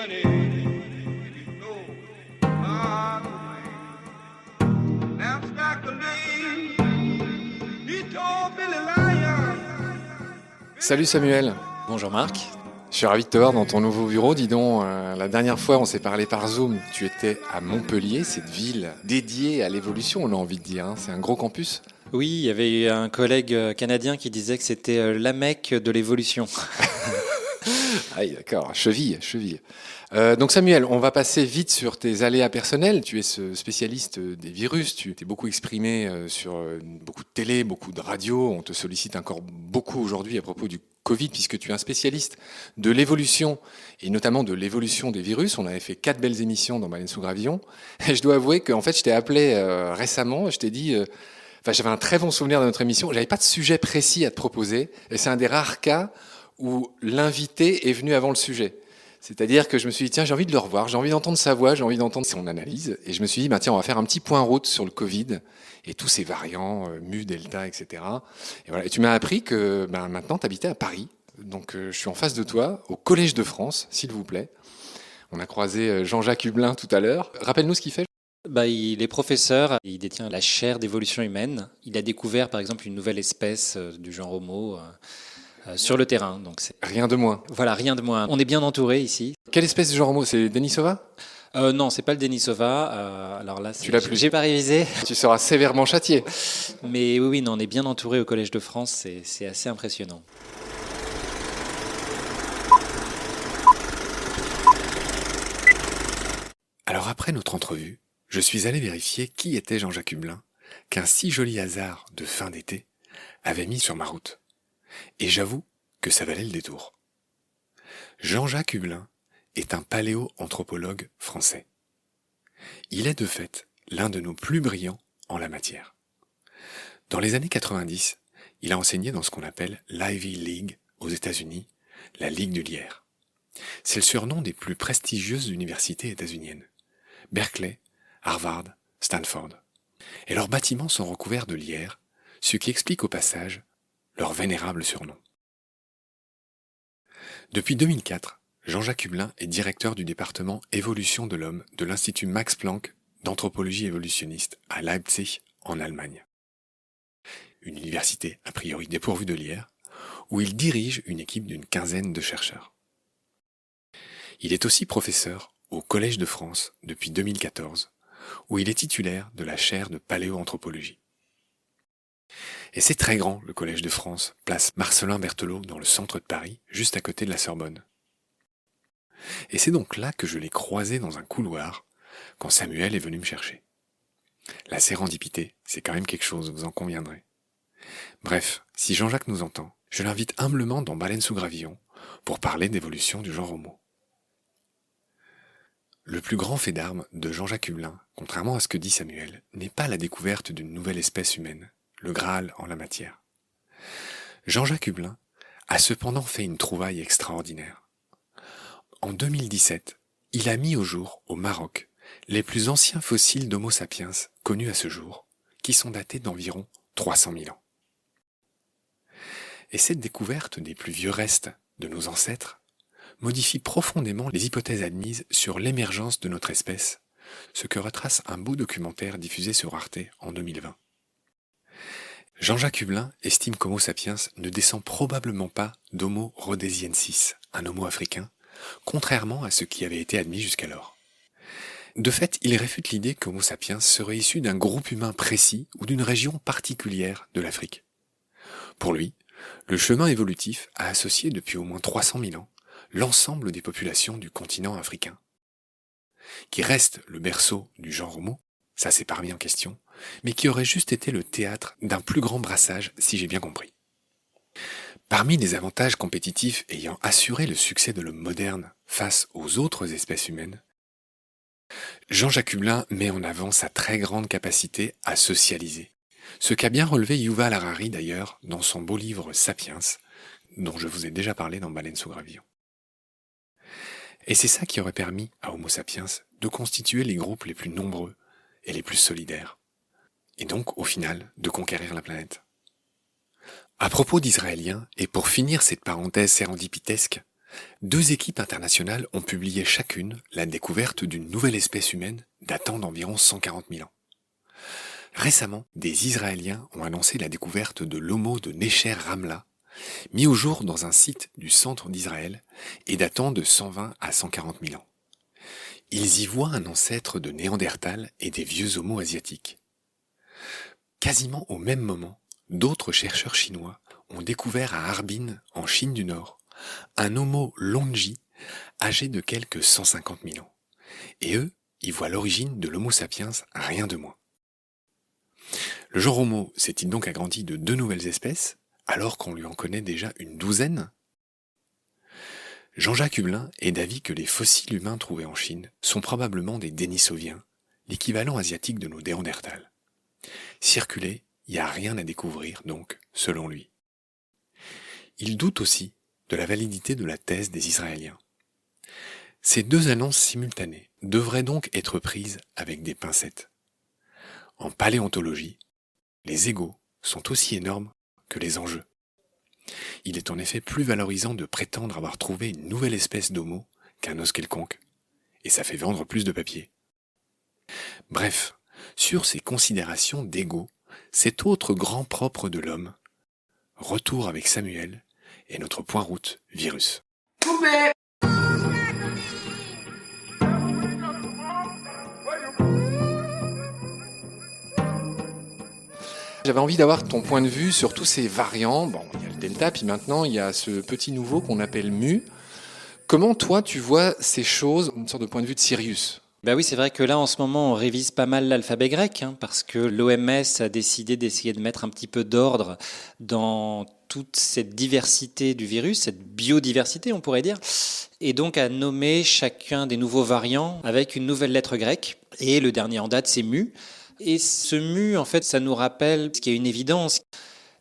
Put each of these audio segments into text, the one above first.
money, you know, on the way. Now Sparkling, he told Billy Lion. Salut Samuel, Bonjour Marc. je suis ravi de te voir dans ton nouveau bureau. Dis donc, la dernière fois on s'est parlé par Zoom, tu étais à Montpellier, cette ville dédiée à l'évolution, on a envie de dire, hein. C'est un gros campus. Oui, il y avait eu un collègue canadien qui disait que c'était la Mecque de l'évolution. Ah d'accord, cheville, cheville. Donc Samuel, on va passer vite sur tes aléas personnels. Tu es ce spécialiste des virus, tu t'es beaucoup exprimé sur beaucoup de télé, beaucoup de radio. On te sollicite encore beaucoup aujourd'hui à propos du Covid, puisque tu es un spécialiste de l'évolution, et notamment de l'évolution des virus. On avait fait 4 belles émissions dans Baleine sous Gravillon. Et je dois avouer qu'en fait, je t'ai appelé récemment, je t'ai dit... Enfin, j'avais un très bon souvenir de notre émission. J'avais pas de sujet précis à te proposer. Et c'est un des rares cas où l'invité est venu avant le sujet. C'est-à-dire que je me suis dit, tiens, j'ai envie de le revoir, j'ai envie d'entendre sa voix, j'ai envie d'entendre son analyse. Et je me suis dit, bah, tiens, on va faire un petit point route sur le Covid et tous ces variants, Mu, Delta, etc. Et voilà. Et tu m'as appris que maintenant, tu habitais à Paris. Donc, je suis en face de toi, au Collège de France, s'il vous plaît. On a croisé Jean-Jacques Hublin tout à l'heure. Rappelle-nous ce qu'il fait. Il est professeur, il détient la chaire d'évolution humaine. Il a découvert par exemple une nouvelle espèce du genre Homo sur le terrain. Donc Rien de moins. voilà, rien de moins. On est bien entouré ici. Quelle espèce de genre Homo? C'est Denisova? Non, c'est pas le Denisova. Alors là, Tu l'as plus. j'ai pas révisé. Tu seras sévèrement châtié. Mais oui, non, on est bien entouré au Collège de France. C'est assez impressionnant. Alors après notre entrevue, je suis allé vérifier qui était Jean-Jacques Hublin, qu'un si joli hasard de fin d'été avait mis sur ma route. Et j'avoue que ça valait le détour. Jean-Jacques Hublin est un paléoanthropologue français. Il est de fait l'un de nos plus brillants en la matière. Dans les années 90, il a enseigné dans ce qu'on appelle l'Ivy League aux États-Unis, la Ligue du lierre. C'est le surnom des plus prestigieuses universités états-uniennes. Berkeley, Harvard, Stanford. Et leurs bâtiments sont recouverts de lierre, ce qui explique au passage leur vénérable surnom. Depuis 2004, Jean-Jacques Hublin est directeur du département Évolution de l'homme de l'Institut Max Planck d'anthropologie évolutionniste à Leipzig, en Allemagne. Une université a priori dépourvue de lierre, où il dirige une équipe d'une quinzaine de chercheurs. Il est aussi professeur au Collège de France depuis 2014, où il est titulaire de la chaire de paléoanthropologie. Et c'est très grand, le Collège de France, place Marcellin Berthelot dans le centre de Paris, juste à côté de la Sorbonne. Et c'est donc là que je l'ai croisé dans un couloir, quand Samuel est venu me chercher. La sérendipité, c'est quand même quelque chose, vous en conviendrez. Bref, si Jean-Jacques nous entend, je l'invite humblement dans Baleine sous Gravillon pour parler d'évolution du genre Homo. Le plus grand fait d'armes de Jean-Jacques Hublin, contrairement à ce que dit Samuel, n'est pas la découverte d'une nouvelle espèce humaine, le Graal en la matière. Jean-Jacques Hublin a cependant fait une trouvaille extraordinaire. En 2017, il a mis au jour, au Maroc, les plus anciens fossiles d'Homo sapiens connus à ce jour, qui sont datés d'environ 300 000 ans. Et cette découverte des plus vieux restes de nos ancêtres modifie profondément les hypothèses admises sur l'émergence de notre espèce, ce que retrace un beau documentaire diffusé sur Arte en 2020. Jean-Jacques Hublin estime qu'Homo sapiens ne descend probablement pas d'Homo rhodesiensis, un Homo africain, contrairement à ce qui avait été admis jusqu'alors. De fait, il réfute l'idée qu'Homo sapiens serait issu d'un groupe humain précis ou d'une région particulière de l'Afrique. Pour lui, le chemin évolutif a associé depuis au moins 300 000 ans l'ensemble des populations du continent africain, qui reste le berceau du genre Homo, ça c'est pas remis en question, mais qui aurait juste été le théâtre d'un plus grand brassage, si j'ai bien compris. Parmi les avantages compétitifs ayant assuré le succès de l'homme moderne face aux autres espèces humaines, Jean-Jacques Hublin met en avant sa très grande capacité à socialiser, ce qu'a bien relevé Yuval Harari d'ailleurs dans son beau livre Sapiens, dont je vous ai déjà parlé dans Baleine sous Gravillon. Et c'est ça qui aurait permis à Homo sapiens de constituer les groupes les plus nombreux et les plus solidaires, et donc au final de conquérir la planète. À propos d'Israéliens, et pour finir cette parenthèse sérendipitesque, 2 équipes internationales ont publié chacune la découverte d'une nouvelle espèce humaine datant d'environ 140 000 ans. Récemment, des Israéliens ont annoncé la découverte de l'homo de Necher Ramla, mis au jour dans un site du centre d'Israël et datant de 120 à 140 000 ans. Ils y voient un ancêtre de Néandertal et des vieux homo asiatiques. Quasiment au même moment, d'autres chercheurs chinois ont découvert à Harbin, en Chine du Nord, un homo longi âgé de quelques 150 000 ans. Et eux, y voient l'origine de l'homo sapiens, rien de moins. Le genre homo s'est-il donc agrandi de 2 nouvelles espèces, alors qu'on lui en connaît déjà une douzaine ? Jean-Jacques Hublin est d'avis que les fossiles humains trouvés en Chine sont probablement des Denisoviens, l'équivalent asiatique de nos Néandertals. Circuler, il n'y a rien à découvrir donc, selon lui. Il doute aussi de la validité de la thèse des Israéliens. Ces 2 annonces simultanées devraient donc être prises avec des pincettes. En paléontologie, les égos sont aussi énormes que les enjeux. Il est en effet plus valorisant de prétendre avoir trouvé une nouvelle espèce d'homo qu'un os quelconque, et ça fait vendre plus de papier. Bref, sur ces considérations d'ego, cet autre grand propre de l'homme, retour avec Samuel et notre point route virus. J'avais envie d'avoir ton point de vue sur tous ces variants. Bon, il y a le delta, puis maintenant il y a ce petit nouveau qu'on appelle mu. Comment toi tu vois ces choses, une sorte de point de vue de Sirius ? Ben oui, c'est vrai que là, en ce moment, on révise pas mal l'alphabet grec, parce que l'OMS a décidé d'essayer de mettre un petit peu d'ordre dans toute cette diversité du virus, cette biodiversité, on pourrait dire, et donc a nommé chacun des nouveaux variants avec une nouvelle lettre grecque. Et le dernier en date, c'est mu. Et ce mu, en fait, ça nous rappelle ce qui est une évidence.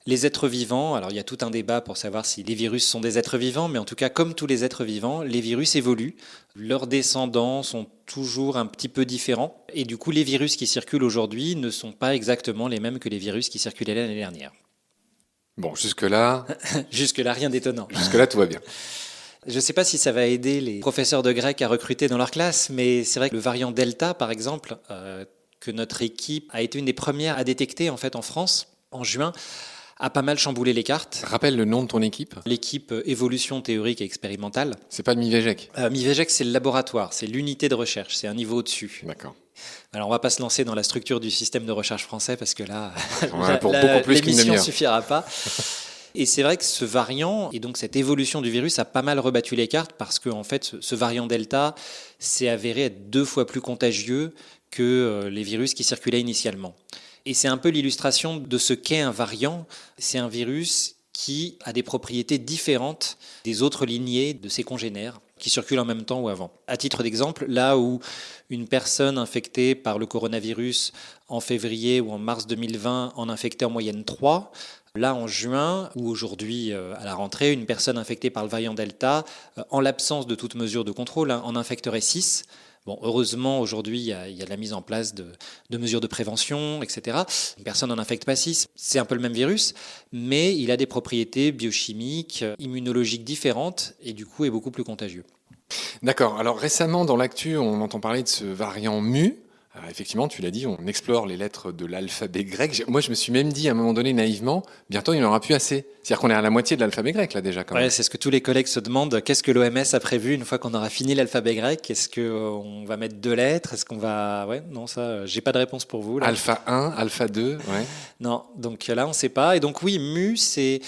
Les êtres vivants, alors il y a tout un débat pour savoir si les virus sont des êtres vivants, mais en tout cas, comme tous les êtres vivants, les virus évoluent. Leurs descendants sont toujours un petit peu différents. Et du coup, les virus qui circulent aujourd'hui ne sont pas exactement les mêmes que les virus qui circulaient l'année dernière. Bon, jusque-là, Jusque-là, rien d'étonnant. jusque-là tout va bien. Je ne sais pas si ça va aider les professeurs de grec à recruter dans leur classe, mais c'est vrai que le variant Delta, par exemple, que notre équipe a été une des premières à détecter en fait en France, en juin, a pas mal chamboulé les cartes. Rappelle le nom de ton équipe. L'équipe évolution théorique et expérimentale. C'est pas le MIVEGEC. MIVEGEC, c'est le laboratoire, c'est l'unité de recherche, c'est un niveau au-dessus. D'accord. Alors, on ne va pas se lancer dans la structure du système de recherche français parce que là, Ouais, pour beaucoup plus qu'une l'émission ne demi-heure. suffira pas. Et c'est vrai que ce variant, et donc cette évolution du virus, a pas mal rebattu les cartes parce que en fait, ce variant Delta s'est avéré être 2 fois plus contagieux que les virus qui circulaient initialement. Et c'est un peu l'illustration de ce qu'est un variant. C'est un virus qui a des propriétés différentes des autres lignées de ses congénères qui circulent en même temps ou avant. À titre d'exemple, là où une personne infectée par le coronavirus en février ou en mars 2020 en infectait en moyenne 3, là en juin ou aujourd'hui à la rentrée, une personne infectée par le variant Delta, en l'absence de toute mesure de contrôle, en infecterait 6. Bon, heureusement, aujourd'hui, il y a la mise en place de mesures de prévention, etc. Une personne n'en infecte pas 6, c'est un peu le même virus, mais il a des propriétés biochimiques, immunologiques différentes et du coup est beaucoup plus contagieux. D'accord. Alors récemment, dans l'actu, on entend parler de ce variant mu. Effectivement, tu l'as dit, on explore les lettres de l'alphabet grec. Moi, je me suis même dit à un moment donné naïvement, bientôt il n'y en aura plus assez. C'est-à-dire qu'on est à la moitié de l'alphabet grec là déjà quand même. Ouais, c'est ce que tous les collègues se demandent. Qu'est-ce que l'OMS a prévu une fois qu'on aura fini l'alphabet grec ? Est-ce qu'on va mettre 2 lettres ? Est-ce qu'on va... Ouais, non, ça, j'ai pas de réponse pour vous. Là. Alpha 1, alpha 2, ouais. Non, donc là, on ne sait pas. Et donc oui, mu, c'est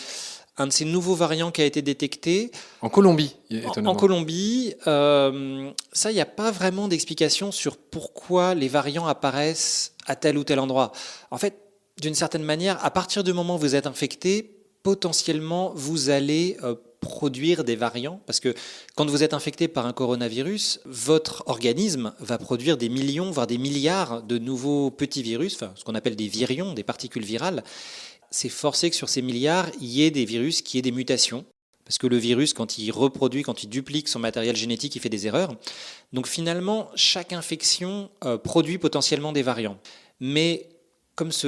un de ces nouveaux variants qui a été détecté. En Colombie, En étonnamment. Colombie, ça, il n'y a pas vraiment d'explication sur pourquoi les variants apparaissent à tel ou tel endroit. En fait, d'une certaine manière, à partir du moment où vous êtes infecté, potentiellement, vous allez produire des variants, parce que quand vous êtes infecté par un coronavirus, votre organisme va produire des millions, voire des milliards de nouveaux petits virus, enfin, ce qu'on appelle des virions, des particules virales. C'est forcé que sur ces milliards, il y ait des virus qui aient des mutations. Parce que le virus, quand il reproduit, quand il duplique son matériel génétique, il fait des erreurs. Donc finalement, chaque infection produit potentiellement des variants. Mais comme ce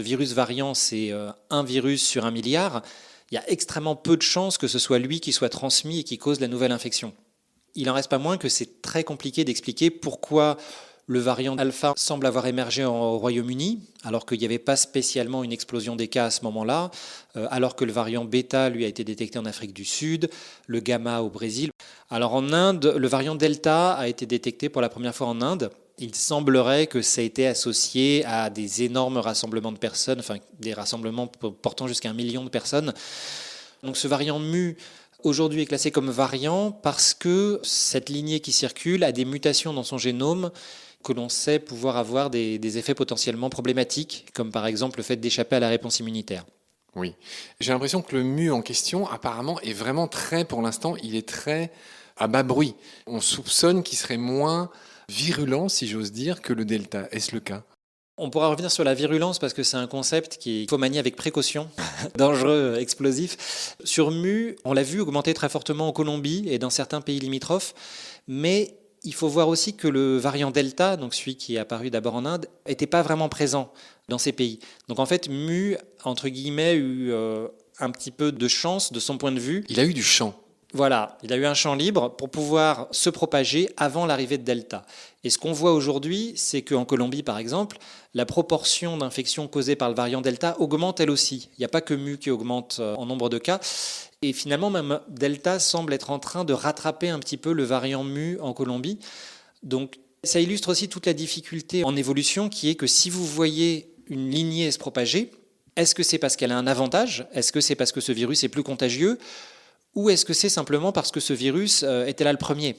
virus variant, c'est un virus sur 1 milliard, il y a extrêmement peu de chances que ce soit lui qui soit transmis et qui cause la nouvelle infection. Il n'en reste pas moins que c'est très compliqué d'expliquer pourquoi le variant alpha semble avoir émergé au Royaume-Uni, alors qu'il n'y avait pas spécialement une explosion des cas à ce moment-là, alors que le variant bêta, lui, a été détecté en Afrique du Sud, le gamma au Brésil. Alors en Inde, le variant delta a été détecté pour la première fois en Inde. Il semblerait que ça a été associé à des énormes rassemblements de personnes, enfin des rassemblements portant jusqu'à 1 million de personnes. Donc ce variant mu, aujourd'hui, est classé comme variant parce que cette lignée qui circule a des mutations dans son génome que l'on sait pouvoir avoir des effets potentiellement problématiques, comme par exemple le fait d'échapper à la réponse immunitaire. Oui. J'ai l'impression que le mu en question, apparemment, est vraiment pour l'instant, il est très à bas bruit. On soupçonne qu'il serait moins virulent, si j'ose dire, que le delta. Est-ce le cas ? On pourra revenir sur la virulence parce que c'est un concept qu'il faut manier avec précaution, dangereux, explosif. Sur mu, on l'a vu augmenter très fortement en Colombie et dans certains pays limitrophes, mais il faut voir aussi que le variant Delta, donc celui qui est apparu d'abord en Inde, n'était pas vraiment présent dans ces pays. Donc en fait, mu, entre guillemets, a eu un petit peu de chance de son point de vue. Il a eu du champ. Voilà, il a eu un champ libre pour pouvoir se propager avant l'arrivée de Delta. Et ce qu'on voit aujourd'hui, c'est qu'en Colombie, par exemple, la proportion d'infections causées par le variant Delta augmente elle aussi. Il n'y a pas que mu qui augmente en nombre de cas. Et finalement, même Delta semble être en train de rattraper un petit peu le variant mu en Colombie. Donc, ça illustre aussi toute la difficulté en évolution qui est que si vous voyez une lignée se propager, est-ce que c'est parce qu'elle a un avantage ? Est-ce que c'est parce que ce virus est plus contagieux ? Ou est-ce que c'est simplement parce que ce virus était là le premier ?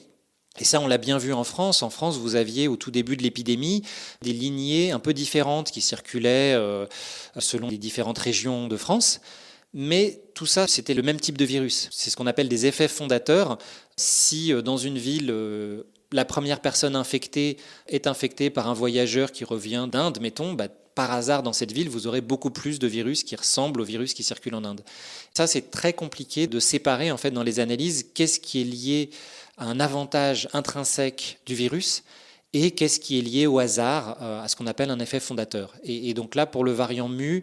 Et ça, on l'a bien vu en France. En France, vous aviez au tout début de l'épidémie des lignées un peu différentes qui circulaient selon les différentes régions de France. Mais tout ça, c'était le même type de virus. C'est ce qu'on appelle des effets fondateurs. Si dans une ville, la première personne infectée est infectée par un voyageur qui revient d'Inde, mettons, par hasard, dans cette ville, vous aurez beaucoup plus de virus qui ressemblent au virus qui circule en Inde. Ça, c'est très compliqué de séparer, en fait, dans les analyses, qu'est-ce qui est lié à un avantage intrinsèque du virus et qu'est-ce qui est lié au hasard, à ce qu'on appelle un effet fondateur. Et donc là, pour le variant mu,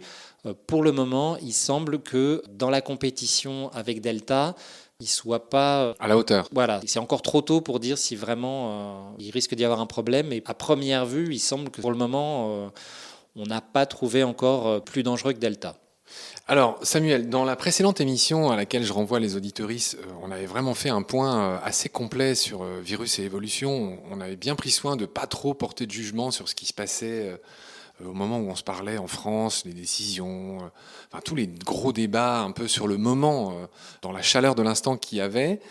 pour le moment, il semble que dans la compétition avec Delta, il ne soit pas à la hauteur. Voilà, c'est encore trop tôt pour dire si vraiment il risque d'y avoir un problème. Mais à première vue, il semble que pour le moment, on n'a pas trouvé encore plus dangereux que Delta. Alors, Samuel, dans la précédente émission à laquelle je renvoie les auditoristes, on avait vraiment fait un point assez complet sur virus et évolution. On avait bien pris soin de ne pas trop porter de jugement sur ce qui se passait au moment où on se parlait en France, les décisions, enfin, tous les gros débats un peu sur le moment, dans la chaleur de l'instant qu'il y avait.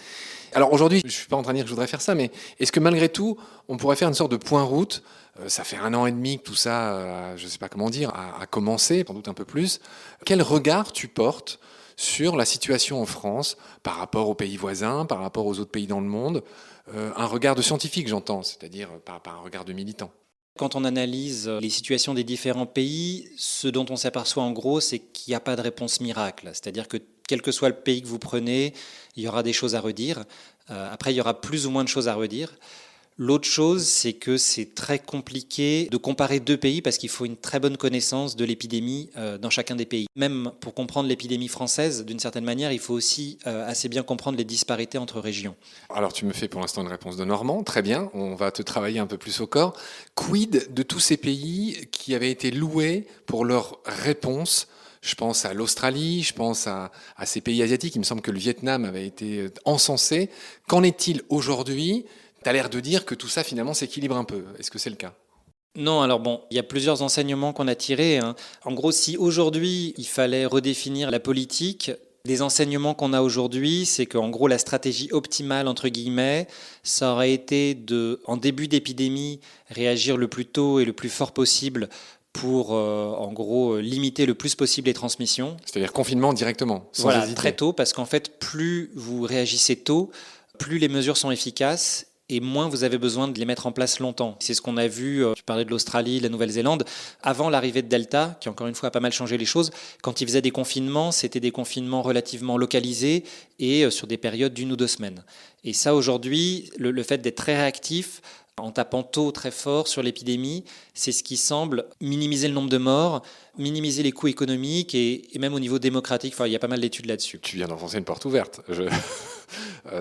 Alors aujourd'hui, je ne suis pas en train de dire que je voudrais faire ça, mais est-ce que malgré tout, on pourrait faire une sorte de point route ? Ça fait 1 an et demi que tout ça, je ne sais pas comment dire, a commencé, sans doute un peu plus. Quel regard tu portes sur la situation en France par rapport aux pays voisins, par rapport aux autres pays dans le monde ? Un regard de scientifique, j'entends, c'est-à-dire pas un regard de militant. Quand on analyse les situations des différents pays, ce dont on s'aperçoit en gros, c'est qu'il n'y a pas de réponse miracle. C'est-à-dire que quel que soit le pays que vous prenez, il y aura des choses à redire. Après, il y aura plus ou moins de choses à redire. L'autre chose, c'est que c'est très compliqué de comparer 2 pays parce qu'il faut une très bonne connaissance de l'épidémie dans chacun des pays. Même pour comprendre l'épidémie française, d'une certaine manière, il faut aussi assez bien comprendre les disparités entre régions. Alors tu me fais pour l'instant une réponse de Normand, très bien, on va te travailler un peu plus au corps. Quid de tous ces pays qui avaient été loués pour leur réponse ? Je pense à l'Australie, je pense à ces pays asiatiques, il me semble que le Vietnam avait été encensé. Qu'en est-il aujourd'hui ? Tu as l'air de dire que tout ça, finalement, s'équilibre un peu. Est-ce que c'est le cas ? Non, alors bon, il y a plusieurs enseignements qu'on a tirés. En gros, si aujourd'hui, il fallait redéfinir la politique, les enseignements qu'on a aujourd'hui, c'est qu'en gros, la stratégie optimale, entre guillemets, ça aurait été de, en début d'épidémie, réagir le plus tôt et le plus fort possible pour, en gros, limiter le plus possible les transmissions. C'est-à-dire confinement directement, sans voilà, hésiter. Très tôt, parce qu'en fait, plus vous réagissez tôt, plus les mesures sont efficaces et moins vous avez besoin de les mettre en place longtemps. C'est ce qu'on a vu, tu parlais de l'Australie, la Nouvelle-Zélande, avant l'arrivée de Delta, qui encore une fois a pas mal changé les choses. Quand ils faisaient des confinements, c'était des confinements relativement localisés et sur des périodes d'1 ou 2 semaines. Et ça, aujourd'hui, le fait d'être très réactif, en tapant tôt très fort sur l'épidémie, c'est ce qui semble minimiser le nombre de morts, minimiser les coûts économiques et même au niveau démocratique. Enfin, il y a pas mal d'études là-dessus. Tu viens d'enfoncer une porte ouverte.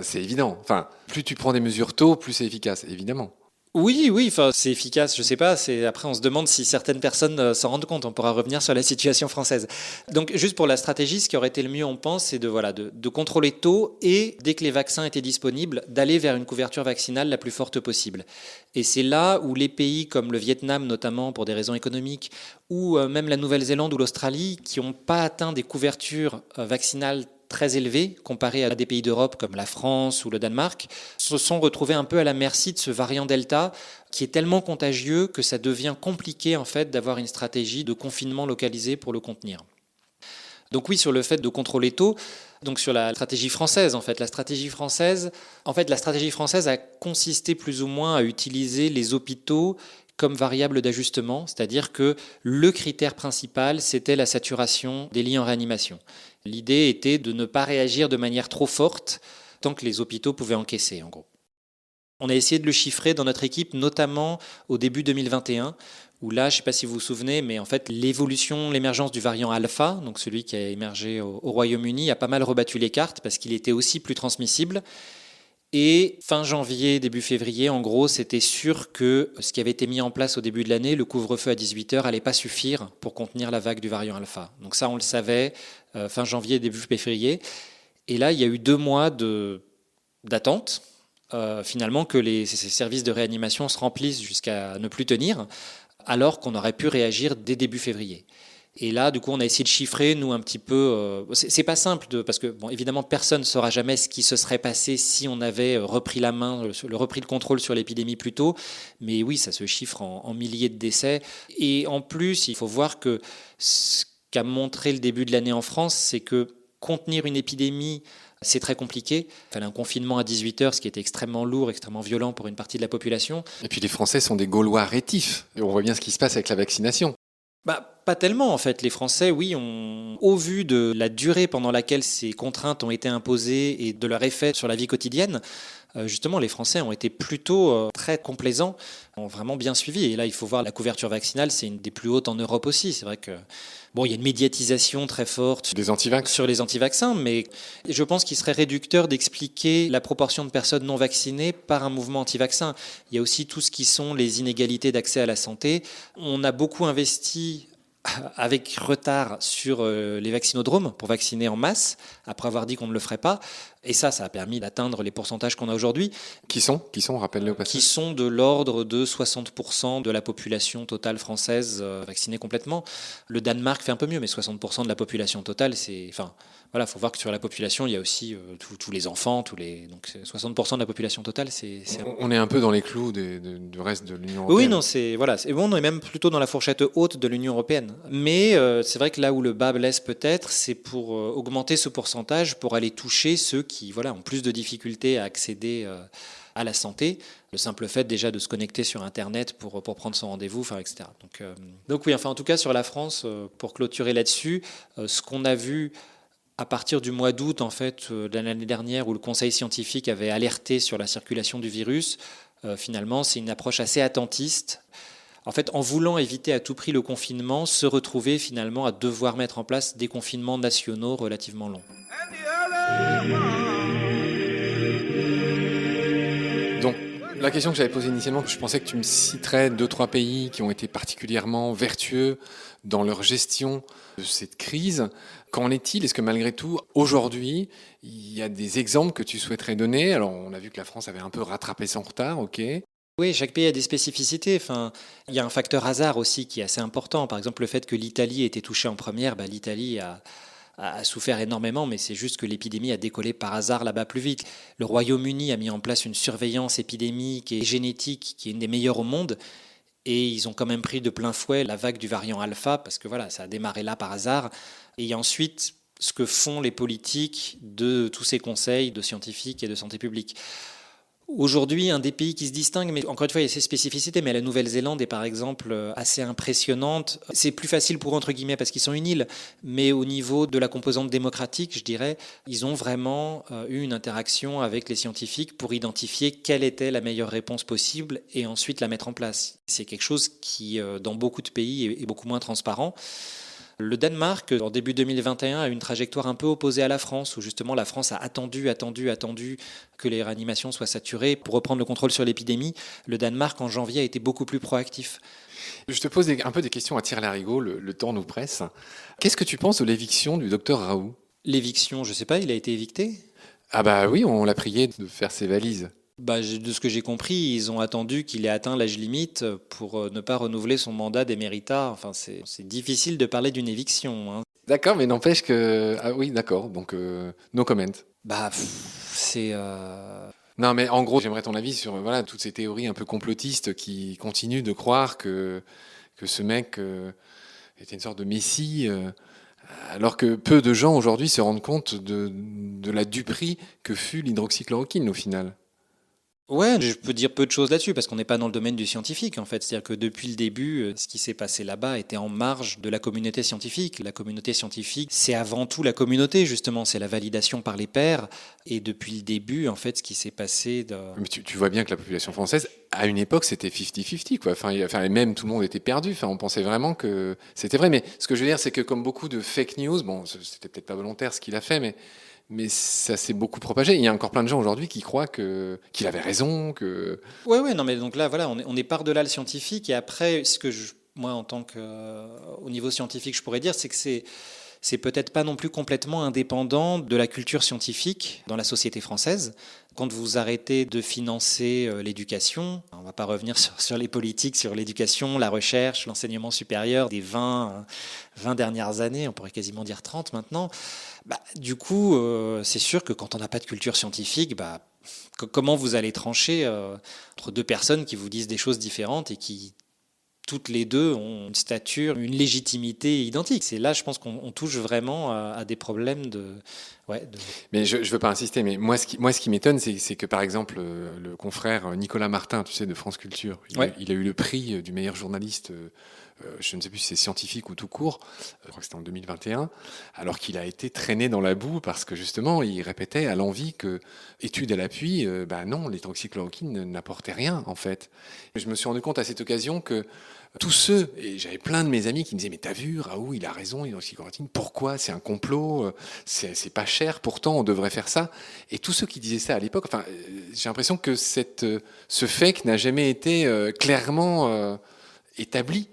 C'est évident. Enfin, plus tu prends des mesures tôt, plus c'est efficace, évidemment. Oui, enfin, c'est efficace, je sais pas. Après, on se demande si certaines personnes s'en rendent compte. On pourra revenir sur la situation française. Donc, juste pour la stratégie, ce qui aurait été le mieux, on pense, c'est de contrôler tôt et, dès que les vaccins étaient disponibles, d'aller vers une couverture vaccinale la plus forte possible. Et c'est là où les pays comme le Vietnam, notamment pour des raisons économiques, ou même la Nouvelle-Zélande ou l'Australie, qui n'ont pas atteint des couvertures vaccinales très élevés comparés à des pays d'Europe comme la France ou le Danemark, se sont retrouvés un peu à la merci de ce variant Delta qui est tellement contagieux que ça devient compliqué en fait d'avoir une stratégie de confinement localisé pour le contenir. Donc oui, sur le fait de contrôler tôt, donc sur la stratégie française la stratégie française a consisté plus ou moins à utiliser les hôpitaux comme variable d'ajustement, c'est-à-dire que le critère principal, c'était la saturation des lits en réanimation. L'idée était de ne pas réagir de manière trop forte tant que les hôpitaux pouvaient encaisser, en gros. On a essayé de le chiffrer dans notre équipe, notamment au début 2021, où là, je ne sais pas si vous vous souvenez, mais en fait, l'émergence du variant alpha, donc celui qui a émergé au Royaume-Uni, a pas mal rebattu les cartes parce qu'il était aussi plus transmissible. Et fin janvier, début février, en gros, c'était sûr que ce qui avait été mis en place au début de l'année, le couvre-feu à 18h, n'allait pas suffire pour contenir la vague du variant alpha. Donc ça, on le savait, fin janvier, début février. Et là, il y a eu 2 mois d'attente, finalement, que ces services de réanimation se remplissent jusqu'à ne plus tenir, alors qu'on aurait pu réagir dès début février. Et là, du coup, on a essayé de chiffrer, nous, un petit peu. C'est pas simple, parce que, bon, évidemment, personne ne saura jamais ce qui se serait passé si on avait repris la main, repris le contrôle sur l'épidémie plus tôt. Mais oui, ça se chiffre en milliers de décès. Et en plus, il faut voir que ce qu'a montré le début de l'année en France, c'est que contenir une épidémie, c'est très compliqué. Il fallait un confinement à 18h, ce qui était extrêmement lourd, extrêmement violent pour une partie de la population. Et puis les Français sont des Gaulois rétifs. Et on voit bien ce qui se passe avec la vaccination. Pas tellement en fait. Les Français, oui, au vu de la durée pendant laquelle ces contraintes ont été imposées et de leur effet sur la vie quotidienne, justement, les Français ont été plutôt très complaisants, ont vraiment bien suivi. Et là, il faut voir la couverture vaccinale, c'est une des plus hautes en Europe aussi. C'est vrai que il y a une médiatisation très forte sur les anti-vaccins, mais je pense qu'il serait réducteur d'expliquer la proportion de personnes non vaccinées par un mouvement anti-vaccin. Il y a aussi tout ce qui sont les inégalités d'accès à la santé. On a beaucoup investi avec retard sur les vaccinodromes pour vacciner en masse, après avoir dit qu'on ne le ferait pas. Et ça a permis d'atteindre les pourcentages qu'on a aujourd'hui. Qui sont, rappelle-le au passage. Qui sont de l'ordre de 60% de la population totale française vaccinée complètement. Le Danemark fait un peu mieux, mais 60% de la population totale, il faut voir que sur la population, il y a aussi tous les enfants, donc 60% de la population totale, On est un peu dans les clous du reste de l'Union européenne. Oui, on est même plutôt dans la fourchette haute de l'Union européenne. Mais c'est vrai que là où le bas blesse peut-être, c'est pour augmenter ce pourcentage, pour aller toucher ceux qui ont plus de difficultés à accéder à la santé. Le simple fait déjà de se connecter sur Internet pour prendre son rendez-vous, etc. Donc oui, en tout cas sur la France, pour clôturer là-dessus, ce qu'on a vu à partir du mois d'août de l'année dernière, où le Conseil scientifique avait alerté sur la circulation du virus, finalement, c'est une approche assez attentiste. En fait, en voulant éviter à tout prix le confinement, se retrouver finalement à devoir mettre en place des confinements nationaux relativement longs. Donc, la question que j'avais posée initialement, je pensais que tu me citerais 2-3 pays qui ont été particulièrement vertueux dans leur gestion de cette crise. Qu'en est-il ? Est-ce que malgré tout, aujourd'hui, il y a des exemples que tu souhaiterais donner ? Alors, on a vu que la France avait un peu rattrapé son retard, ok. Oui, chaque pays a des spécificités. Il y a un facteur hasard aussi qui est assez important. Par exemple, le fait que l'Italie ait été touchée en première, l'Italie a souffert énormément, mais c'est juste que l'épidémie a décollé par hasard là-bas plus vite. Le Royaume-Uni a mis en place une surveillance épidémique et génétique qui est une des meilleures au monde. Et ils ont quand même pris de plein fouet la vague du variant alpha, parce que ça a démarré là par hasard. Et ensuite, ce que font les politiques de tous ces conseils de scientifiques et de santé publique. Aujourd'hui, un des pays qui se distingue, mais encore une fois, il y a ses spécificités, mais la Nouvelle-Zélande est par exemple assez impressionnante. C'est plus facile pour eux, entre guillemets, parce qu'ils sont une île, mais au niveau de la composante démocratique, je dirais, ils ont vraiment eu une interaction avec les scientifiques pour identifier quelle était la meilleure réponse possible et ensuite la mettre en place. C'est quelque chose qui, dans beaucoup de pays, est beaucoup moins transparent. Le Danemark, en début 2021, a une trajectoire un peu opposée à la France, où justement la France a attendu que les réanimations soient saturées pour reprendre le contrôle sur l'épidémie. Le Danemark, en janvier, a été beaucoup plus proactif. Je te pose un peu des questions à tire-larigot, le temps nous presse. Qu'est-ce que tu penses de l'éviction du docteur Raoult? L'éviction, je ne sais pas, il a été évicté? Ah bah oui, on l'a prié de faire ses valises. De ce que j'ai compris, ils ont attendu qu'il ait atteint l'âge limite pour ne pas renouveler son mandat d'éméritat. Enfin, c'est difficile de parler d'une éviction, hein. D'accord, mais n'empêche que... Ah oui, d'accord, donc no comment. C'est... Non, mais en gros, j'aimerais ton avis sur voilà, toutes ces théories un peu complotistes qui continuent de croire que ce mec était une sorte de messie, alors que peu de gens aujourd'hui se rendent compte de la duperie que fut l'hydroxychloroquine au final. Ouais, je peux dire peu de choses là-dessus parce qu'on n'est pas dans le domaine du scientifique en fait. C'est-à-dire que depuis le début, ce qui s'est passé là-bas était en marge de la communauté scientifique. La communauté scientifique, c'est avant tout la communauté justement, c'est la validation par les pairs. Et depuis le début, en fait, ce qui s'est passé... Mais tu vois bien que la population française, à une époque, c'était 50-50, quoi. Enfin, et même tout le monde était perdu. Enfin, on pensait vraiment que c'était vrai. Mais ce que je veux dire, c'est que comme beaucoup de fake news, bon, c'était peut-être pas volontaire ce qu'il a fait, mais ça s'est beaucoup propagé. Il y a encore plein de gens aujourd'hui qui croient qu'il avait raison, que... Ouais, non, mais donc là, voilà, on est par-delà le scientifique. Et après, moi, en tant au niveau scientifique, je pourrais dire, c'est que c'est peut-être pas non plus complètement indépendant de la culture scientifique dans la société française. Quand vous arrêtez de financer l'éducation, on ne va pas revenir sur les politiques, sur l'éducation, la recherche, l'enseignement supérieur des 20 dernières années, on pourrait quasiment dire 30 maintenant, du coup, c'est sûr que quand on n'a pas de culture scientifique, comment vous allez trancher entre deux personnes qui vous disent des choses différentes et qui toutes les deux ont une stature, une légitimité identique. C'est là, je pense qu'on touche vraiment à des problèmes de... Mais je ne veux pas insister, mais moi, ce qui m'étonne, c'est que, par exemple, le confrère Nicolas Martin, tu sais, de France Culture, il a eu le prix du meilleur journaliste, je ne sais plus si c'est scientifique ou tout court, je crois que c'était en 2021, alors qu'il a été traîné dans la boue parce que, justement, il répétait à l'envi que, étude à l'appui, non, l'hydroxychloroquine n'apportait rien, en fait. Je me suis rendu compte à cette occasion que tous ceux, et j'avais plein de mes amis qui me disaient, mais t'as vu, Raoult, il a raison, l'hydroxychloroquine, pourquoi? C'est un complot, c'est pas cher, pourtant on devrait faire ça. Et tous ceux qui disaient ça à l'époque, j'ai l'impression que ce fake n'a jamais été clairement établi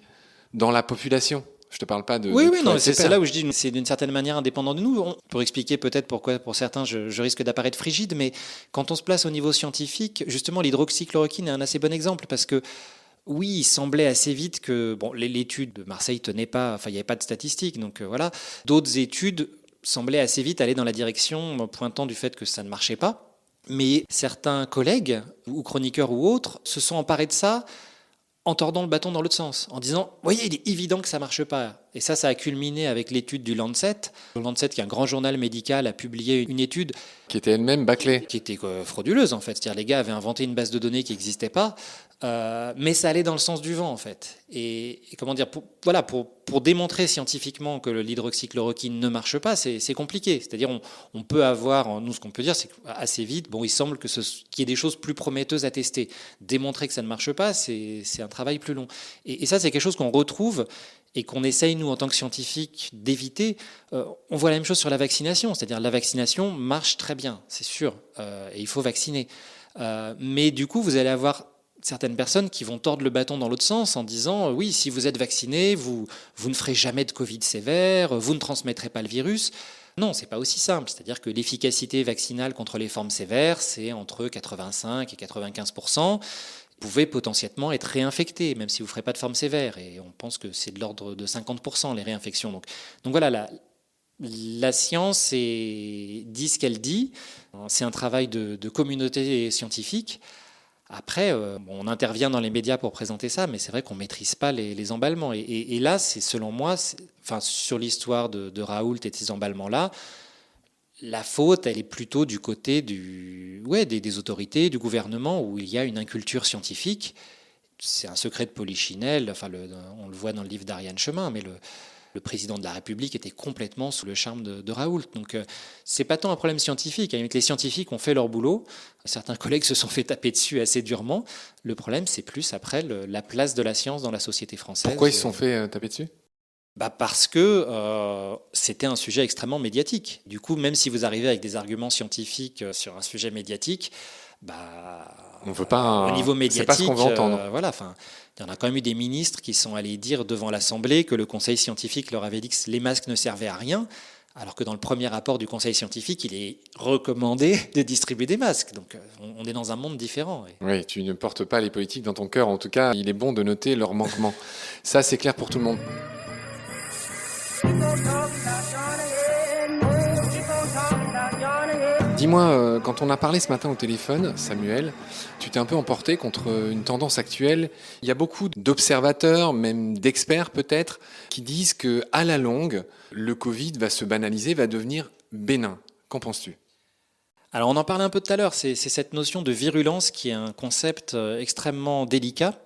dans la population. Je te parle pas de... Oui, non, c'est là où je dis c'est d'une certaine manière indépendant de nous. Pour expliquer peut-être pourquoi pour certains je risque d'apparaître frigide, mais quand on se place au niveau scientifique, justement l'hydroxychloroquine est un assez bon exemple parce que oui, il semblait assez vite que l'étude de Marseille tenait pas, enfin il n'y avait pas de statistiques, donc voilà. D'autres études semblaient assez vite aller dans la direction pointant du fait que ça ne marchait pas. Mais certains collègues ou chroniqueurs ou autres se sont emparés de ça en tordant le bâton dans l'autre sens, en disant « voyez, il est évident que ça ne marche pas ». Et ça a culminé avec l'étude du Lancet. Le Lancet, qui est un grand journal médical, a publié une étude qui était elle-même bâclée. Qui était frauduleuse, en fait. C'est-à-dire les gars avaient inventé une base de données qui n'existait pas, mais ça allait dans le sens du vent, en fait. Et comment dire, pour démontrer scientifiquement que l'hydroxychloroquine ne marche pas, c'est compliqué. C'est-à-dire on peut avoir, nous ce qu'on peut dire, c'est qu'assez vite, il semble qu'il y ait des choses plus prometteuses à tester. Démontrer que ça ne marche pas, c'est un travail plus long. Et ça, c'est quelque chose qu'on retrouve et qu'on essaye, nous, en tant que scientifiques, d'éviter. On voit la même chose sur la vaccination, c'est-à-dire la vaccination marche très bien, c'est sûr, et il faut vacciner. Mais du coup, vous allez avoir certaines personnes qui vont tordre le bâton dans l'autre sens en disant oui, si vous êtes vacciné, vous ne ferez jamais de Covid sévère, vous ne transmettrez pas le virus. Non, c'est pas aussi simple. C'est-à-dire que l'efficacité vaccinale contre les formes sévères, c'est entre 85 et 95%. Vous pouvez potentiellement être réinfecté, même si vous ne ferez pas de forme sévère. Et on pense que c'est de l'ordre de 50% les réinfections. Donc voilà, la science dit ce qu'elle dit. C'est un travail de communauté scientifique. Après, on intervient dans les médias pour présenter ça, mais c'est vrai qu'on ne maîtrise pas les emballements. Et là, c'est selon moi, sur l'histoire de Raoult et de ces emballements-là, la faute, elle est plutôt du côté des autorités, du gouvernement, où il y a une inculture scientifique. C'est un secret de Polichinelle, on le voit dans le livre d'Ariane Chemin, mais le président de la République était complètement sous le charme de Raoult. Donc c'est pas tant un problème scientifique. À la limite, les scientifiques ont fait leur boulot. Certains collègues se sont fait taper dessus assez durement. Le problème, c'est plus après la place de la science dans la société française. Pourquoi ils se sont fait taper dessus ? Parce que c'était un sujet extrêmement médiatique. Du coup, même si vous arrivez avec des arguments scientifiques sur un sujet médiatique, on veut pas. Au niveau médiatique, c'est pas ce qu'on veut entendre. Il y en a quand même eu des ministres qui sont allés dire devant l'Assemblée que le Conseil scientifique leur avait dit que les masques ne servaient à rien, alors que dans le premier rapport du Conseil scientifique, il est recommandé de distribuer des masques. Donc on est dans un monde différent. Oui, tu ne portes pas les politiques dans ton cœur. En tout cas, il est bon de noter leurs manquements. Ça, c'est clair pour tout le monde. Dis-moi, quand on a parlé ce matin au téléphone, Samuel, tu t'es un peu emporté contre une tendance actuelle. Il y a beaucoup d'observateurs, même d'experts peut-être, qui disent qu'à la longue, le Covid va se banaliser, va devenir bénin. Qu'en penses-tu ? Alors on en parlait un peu tout à l'heure, c'est cette notion de virulence qui est un concept extrêmement délicat,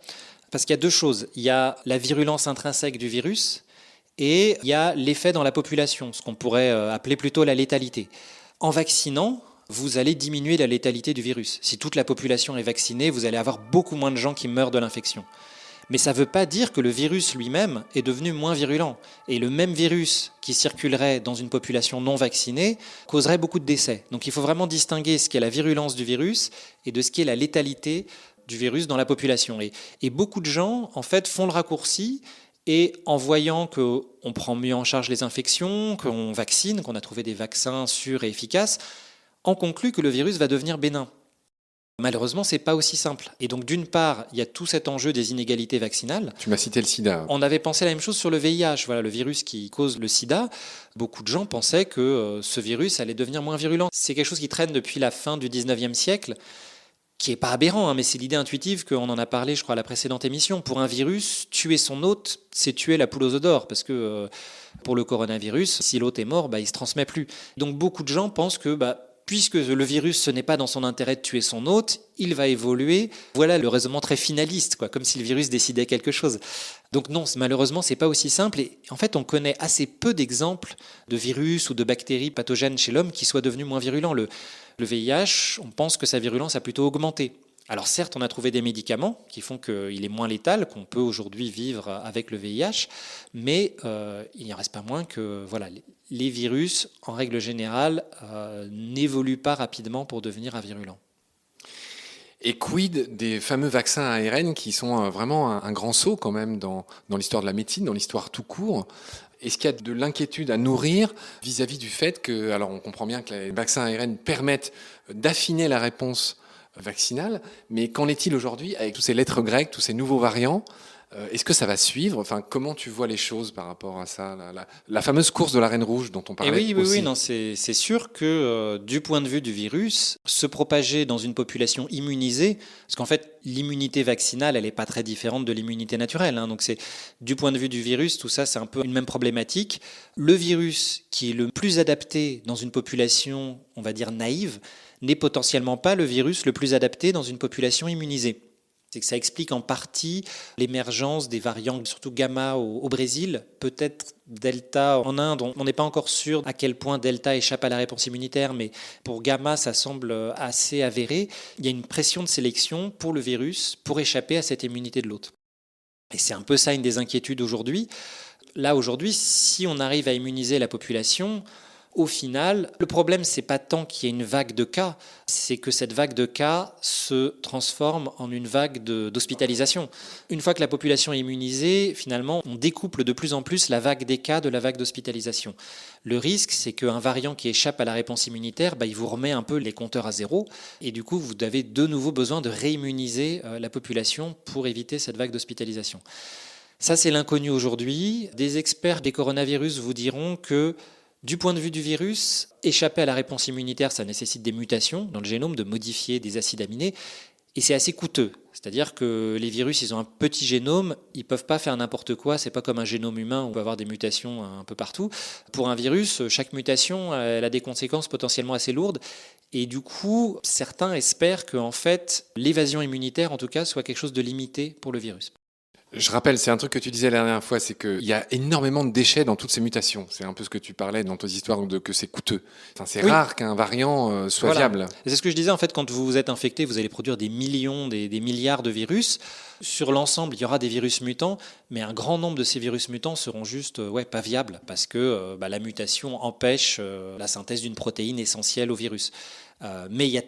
parce qu'il y a deux choses. Il y a la virulence intrinsèque du virus et il y a l'effet dans la population, ce qu'on pourrait appeler plutôt la létalité. En vaccinant, vous allez diminuer la létalité du virus. Si toute la population est vaccinée, vous allez avoir beaucoup moins de gens qui meurent de l'infection. Mais ça ne veut pas dire que le virus lui-même est devenu moins virulent. Et le même virus qui circulerait dans une population non vaccinée causerait beaucoup de décès. Donc il faut vraiment distinguer ce qu'est la virulence du virus et de ce qu'est la létalité du virus dans la population. Et beaucoup de gens, en fait, font le raccourci. Et en voyant qu'on prend mieux en charge les infections, qu'on vaccine, qu'on a trouvé des vaccins sûrs et efficaces, on conclut que le virus va devenir bénin. Malheureusement, ce n'est pas aussi simple. Et donc, d'une part, il y a tout cet enjeu des inégalités vaccinales. Tu m'as cité le sida. On avait pensé la même chose sur le VIH, le virus qui cause le sida. Beaucoup de gens pensaient que ce virus allait devenir moins virulent. C'est quelque chose qui traîne depuis la fin du 19e siècle, qui n'est pas aberrant, mais c'est l'idée intuitive qu'on en a parlé, je crois, à la précédente émission. Pour un virus, tuer son hôte, c'est tuer la poule aux œufs d'or, parce que pour le coronavirus, si l'hôte est mort, il ne se transmet plus. Donc beaucoup de gens pensent que puisque le virus, ce n'est pas dans son intérêt de tuer son hôte, il va évoluer. Voilà le raisonnement très finaliste, comme si le virus décidait quelque chose. Donc non, malheureusement, ce n'est pas aussi simple. Et en fait, on connaît assez peu d'exemples de virus ou de bactéries pathogènes chez l'homme qui soient devenus moins virulents. Le VIH, on pense que sa virulence a plutôt augmenté. Alors certes, on a trouvé des médicaments qui font qu'il est moins létal, qu'on peut aujourd'hui vivre avec le VIH, mais il n'y en reste pas moins que les virus, en règle générale, n'évoluent pas rapidement pour devenir avirulents. Et quid des fameux vaccins ARN qui sont vraiment un grand saut quand même dans l'histoire de la médecine, dans l'histoire tout court. Est-ce qu'il y a de l'inquiétude à nourrir vis-à-vis du fait que, alors on comprend bien que les vaccins ARN permettent d'affiner la réponse vaccinale, mais qu'en est-il aujourd'hui avec tous ces lettres grecques, tous ces nouveaux variants ? Est-ce que ça va suivre ? Comment tu vois les choses par rapport à ça, la fameuse course de la Reine Rouge dont on parlait aussi. Oui, non, c'est sûr que du point de vue du virus, se propager dans une population immunisée, parce qu'en fait, l'immunité vaccinale, elle n'est pas très différente de l'immunité naturelle. Donc c'est du point de vue du virus, tout ça, c'est un peu une même problématique. Le virus qui est le plus adapté dans une population, on va dire naïve, n'est potentiellement pas le virus le plus adapté dans une population immunisée. C'est que ça explique en partie l'émergence des variants, surtout gamma au Brésil, peut-être delta en Inde. On n'est pas encore sûr à quel point delta échappe à la réponse immunitaire, mais pour gamma, ça semble assez avéré. Il y a une pression de sélection pour le virus pour échapper à cette immunité de l'hôte. Et c'est un peu ça une des inquiétudes aujourd'hui. Là, aujourd'hui, si on arrive à immuniser la population, au final, le problème, c'est pas tant qu'il y ait une vague de cas, c'est que cette vague de cas se transforme en une vague d'hospitalisation. Une fois que la population est immunisée, finalement, on découple de plus en plus la vague des cas de la vague d'hospitalisation. Le risque, c'est qu'un variant qui échappe à la réponse immunitaire, il vous remet un peu les compteurs à zéro, et du coup, vous avez de nouveau besoin de réimmuniser la population pour éviter cette vague d'hospitalisation. Ça, c'est l'inconnu aujourd'hui. Des experts des coronavirus vous diront que du point de vue du virus, échapper à la réponse immunitaire, ça nécessite des mutations dans le génome, de modifier des acides aminés, et c'est assez coûteux. C'est-à-dire que les virus, ils ont un petit génome, ils ne peuvent pas faire n'importe quoi, c'est pas comme un génome humain où on peut avoir des mutations un peu partout. Pour un virus, chaque mutation, elle a des conséquences potentiellement assez lourdes, Et du coup, certains espèrent que en fait, l'évasion immunitaire, en tout cas, soit quelque chose de limité pour le virus. Je rappelle, c'est un truc que tu disais la dernière fois, c'est qu'il y a énormément de déchets dans toutes ces mutations. C'est un peu ce que tu parlais dans tes histoires de que c'est coûteux. Enfin, c'est Oui. rare qu'un variant soit Voilà. viable. Et c'est ce que je disais, en fait, quand vous êtes infecté, vous allez produire des millions, des milliards de virus. Sur l'ensemble, il y aura des virus mutants, mais un grand nombre de ces virus mutants seront juste pas viables, parce que la mutation empêche la synthèse d'une protéine essentielle au virus. Mais il y a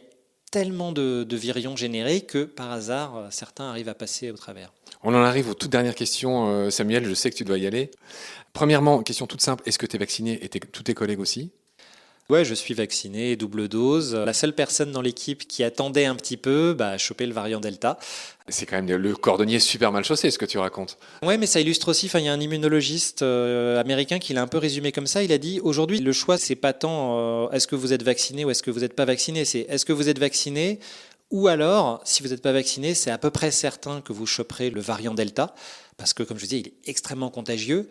tellement de virions générés que, par hasard, certains arrivent à passer au travers. On en arrive aux toutes dernières questions, Samuel, je sais que tu dois y aller. Premièrement, question toute simple, est-ce que tu es vacciné et tous tes collègues aussi? Ouais, je suis vacciné, double dose. La seule personne dans l'équipe qui attendait un petit peu a chopé le variant Delta. C'est quand même le cordonnier super mal chaussé, ce que tu racontes. Ouais, mais ça illustre aussi, il y a un immunologiste américain qui l'a un peu résumé comme ça. Il a dit, aujourd'hui, le choix, c'est pas tant est-ce que vous êtes vacciné ou est-ce que vous n'êtes pas vacciné, c'est est-ce que vous êtes vacciné ou alors, si vous n'êtes pas vacciné, c'est à peu près certain que vous choperez le variant Delta, parce que, comme je vous disais, il est extrêmement contagieux.